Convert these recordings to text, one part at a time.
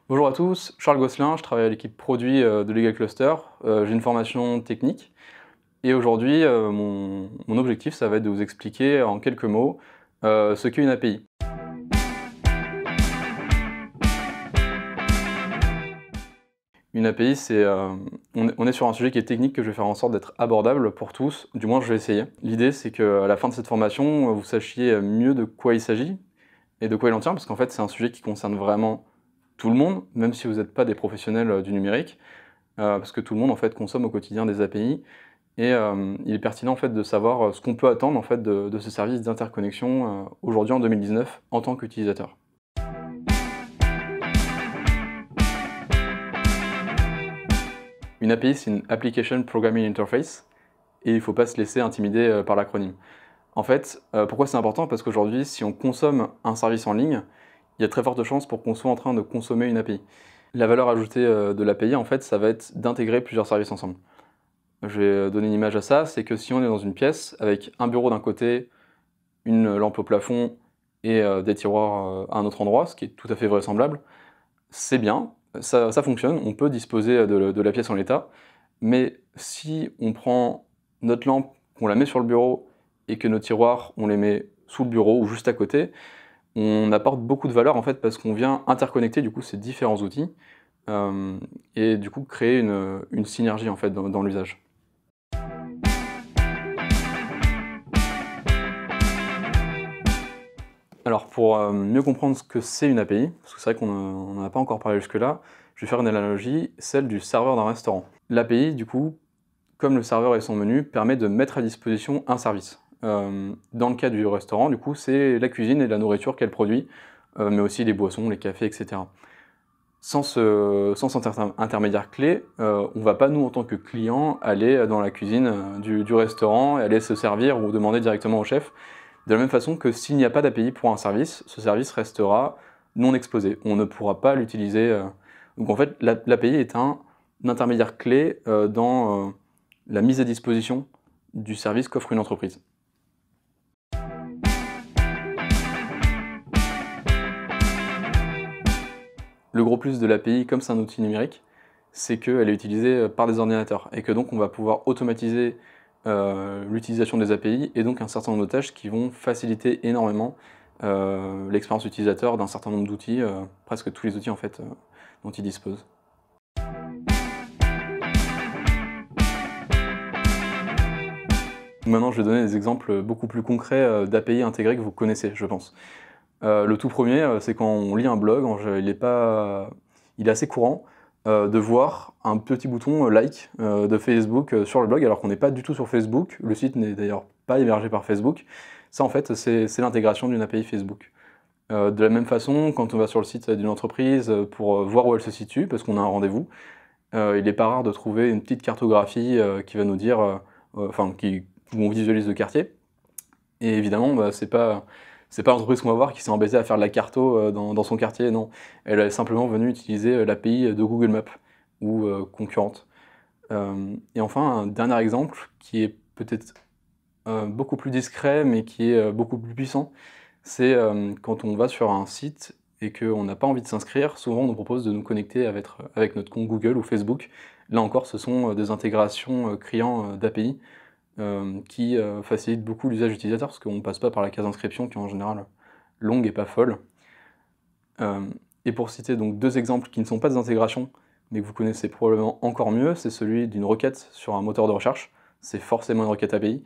Bonjour à tous, Charles Gosselin, je travaille à l'équipe produit de Legal Cluster. J'ai une formation technique et aujourd'hui mon objectif ça va être de vous expliquer en quelques mots ce qu'est une API. Une API, on est sur un sujet qui est technique que je vais faire en sorte d'être abordable pour tous, du moins je vais essayer. L'idée c'est qu'à la fin de cette formation, vous sachiez mieux de quoi il s'agit et de quoi il en tient, parce qu'en fait c'est un sujet qui concerne vraiment tout le monde, même si vous n'êtes pas des professionnels du numérique, parce que tout le monde en fait consomme au quotidien des API, et il est pertinent en fait de savoir ce qu'on peut attendre en fait de ce service d'interconnexion aujourd'hui en 2019 en tant qu'utilisateur. Une API, c'est une Application Programming Interface, et il ne faut pas se laisser intimider par l'acronyme. En fait, pourquoi c'est important? Parce qu'aujourd'hui, si on consomme un service en ligne, il y a très forte chance pour qu'on soit en train de consommer une API. La valeur ajoutée de l'API, en fait, ça va être d'intégrer plusieurs services ensemble. Je vais donner une image à ça, c'est que si on est dans une pièce avec un bureau d'un côté, une lampe au plafond et des tiroirs à un autre endroit, ce qui est tout à fait vraisemblable, c'est bien, ça fonctionne, on peut disposer de la pièce en l'état, mais si on prend notre lampe, qu'on la met sur le bureau et que nos tiroirs, on les met sous le bureau ou juste à côté, on apporte beaucoup de valeur en fait parce qu'on vient interconnecter du coup ces différents outils et du coup créer une synergie en fait dans l'usage. Alors pour mieux comprendre ce que c'est une API, parce que c'est vrai qu'on n'en a pas encore parlé jusque-là, je vais faire une analogie, celle du serveur d'un restaurant. L'API du coup, comme le serveur et son menu, permet de mettre à disposition un service. Dans le cas du restaurant, du coup, c'est la cuisine et la nourriture qu'elle produit, mais aussi les boissons, les cafés, etc. Sans cet intermédiaire clé, on ne va pas, nous, en tant que client, aller dans la cuisine du restaurant et aller se servir ou demander directement au chef. De la même façon que s'il n'y a pas d'API pour un service, ce service restera non exposé. On ne pourra pas l'utiliser. Donc en fait, l'API est un intermédiaire clé dans la mise à disposition du service qu'offre une entreprise. Le gros plus de l'API, comme c'est un outil numérique, c'est qu'elle est utilisée par des ordinateurs et que donc on va pouvoir automatiser l'utilisation des API et donc un certain nombre de tâches qui vont faciliter énormément l'expérience utilisateur d'un certain nombre d'outils, presque tous les outils en fait dont ils disposent. Maintenant, je vais donner des exemples beaucoup plus concrets d'API intégrés que vous connaissez, je pense. Le tout premier, c'est quand on lit un blog, il est assez courant de voir un petit bouton like de Facebook sur le blog, alors qu'on n'est pas du tout sur Facebook. Le site n'est d'ailleurs pas hébergé par Facebook. Ça, en fait, c'est l'intégration d'une API Facebook. De la même façon, quand on va sur le site d'une entreprise pour voir où elle se situe, parce qu'on a un rendez-vous, il n'est pas rare de trouver une petite cartographie qui va nous dire, où on visualise le quartier. Et évidemment, c'est pas l'entreprise qu'on va voir qui s'est embêtée à faire de la carto dans son quartier, non. Elle est simplement venue utiliser l'API de Google Maps ou concurrente. Et enfin, un dernier exemple qui est peut-être beaucoup plus discret mais qui est beaucoup plus puissant, c'est quand on va sur un site et qu'on n'a pas envie de s'inscrire, souvent on nous propose de nous connecter avec notre compte Google ou Facebook. Là encore, ce sont des intégrations clients d'API qui facilite beaucoup l'usage utilisateur parce qu'on ne passe pas par la case d'inscription qui est en général longue et pas folle. Et pour citer donc deux exemples qui ne sont pas des intégrations mais que vous connaissez probablement encore mieux, c'est celui d'une requête sur un moteur de recherche, c'est forcément une requête API.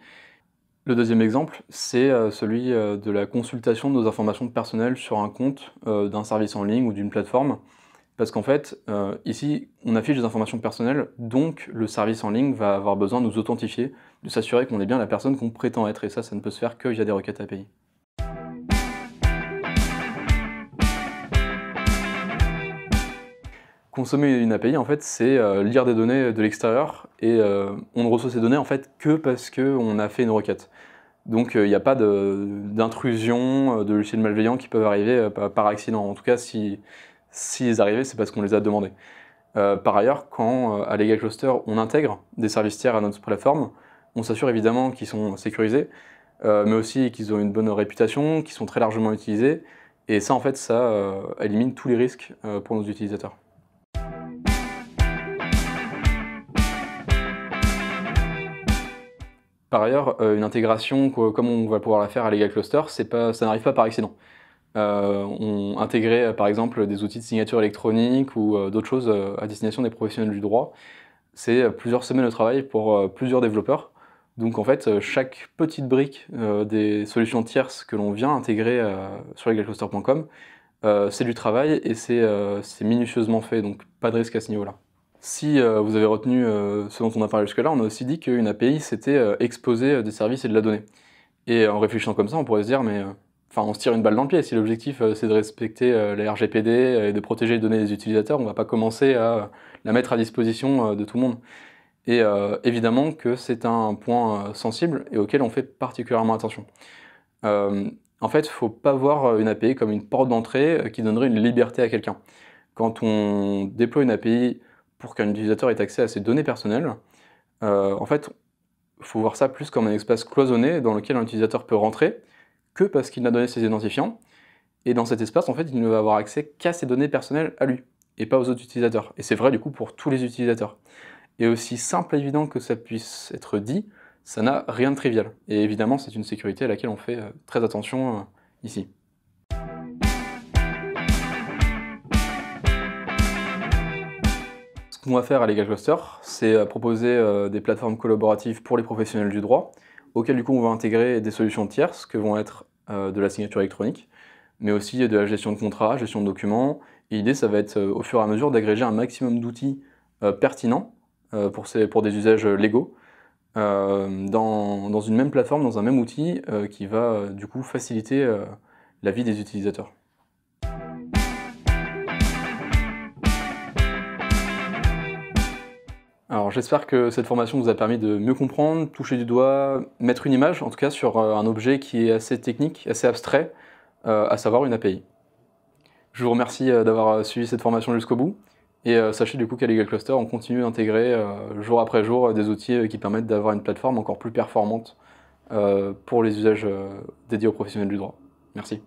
Le deuxième exemple, c'est celui de la consultation de nos informations personnelles sur un compte d'un service en ligne ou d'une plateforme. Parce qu'en fait, ici, on affiche des informations personnelles, donc le service en ligne va avoir besoin de nous authentifier, de s'assurer qu'on est bien la personne qu'on prétend être, et ça ne peut se faire que via des requêtes API. Consommer une API, en fait, c'est lire des données de l'extérieur, et on ne reçoit ces données en fait que parce qu'on a fait une requête. Donc il n'y a pas d'intrusion, de logiciels malveillants qui peuvent arriver par accident. En tout cas, s'ils arrivaient, c'est parce qu'on les a demandés. Par ailleurs, quand à Legal Cluster, on intègre des services tiers à notre plateforme, on s'assure évidemment qu'ils sont sécurisés, mais aussi qu'ils ont une bonne réputation, qu'ils sont très largement utilisés, Et ça, en fait, ça élimine tous les risques pour nos utilisateurs. Par ailleurs, une intégration, comme on va pouvoir la faire à Legal Cluster, ça n'arrive pas par accident. Intégrer par exemple des outils de signature électronique ou d'autres choses à destination des professionnels du droit, c'est plusieurs semaines de travail pour plusieurs développeurs. Donc en fait, chaque petite brique des solutions tierces que l'on vient intégrer sur legalcluster.com, c'est du travail et c'est minutieusement fait, donc pas de risque à ce niveau-là. Si vous avez retenu ce dont on a parlé jusque-là, on a aussi dit qu'une API, c'était exposer des services et de la donnée. Et en réfléchissant comme ça, on pourrait se dire, mais on se tire une balle dans le pied. Si l'objectif c'est de respecter les RGPD et de protéger les données des utilisateurs, on ne va pas commencer à la mettre à disposition de tout le monde. Et évidemment que c'est un point sensible et auquel on fait particulièrement attention. En fait, il ne faut pas voir une API comme une porte d'entrée qui donnerait une liberté à quelqu'un. Quand on déploie une API pour qu'un utilisateur ait accès à ses données personnelles, en fait, il faut voir ça plus comme un espace cloisonné dans lequel un utilisateur peut rentrer que parce qu'il a donné ses identifiants. Et dans cet espace, en fait, il ne va avoir accès qu'à ses données personnelles à lui, et pas aux autres utilisateurs. Et c'est vrai du coup pour tous les utilisateurs. Et aussi simple et évident que ça puisse être dit, ça n'a rien de trivial. Et évidemment, c'est une sécurité à laquelle on fait très attention ici. Ce qu'on va faire à Legal Cluster, c'est proposer des plateformes collaboratives pour les professionnels du droit, auxquelles du coup on va intégrer des solutions tierces que vont être de la signature électronique, mais aussi de la gestion de contrats, gestion de documents. Et l'idée, ça va être au fur et à mesure d'agréger un maximum d'outils pertinents pour des usages légaux dans une même plateforme, dans un même outil qui va du coup faciliter la vie des utilisateurs. Alors j'espère que cette formation vous a permis de mieux comprendre, toucher du doigt, mettre une image en tout cas sur un objet qui est assez technique, assez abstrait, à savoir une API. Je vous remercie d'avoir suivi cette formation jusqu'au bout, et sachez du coup qu'à Legal Cluster, on continue d'intégrer jour après jour des outils qui permettent d'avoir une plateforme encore plus performante pour les usages dédiés aux professionnels du droit. Merci.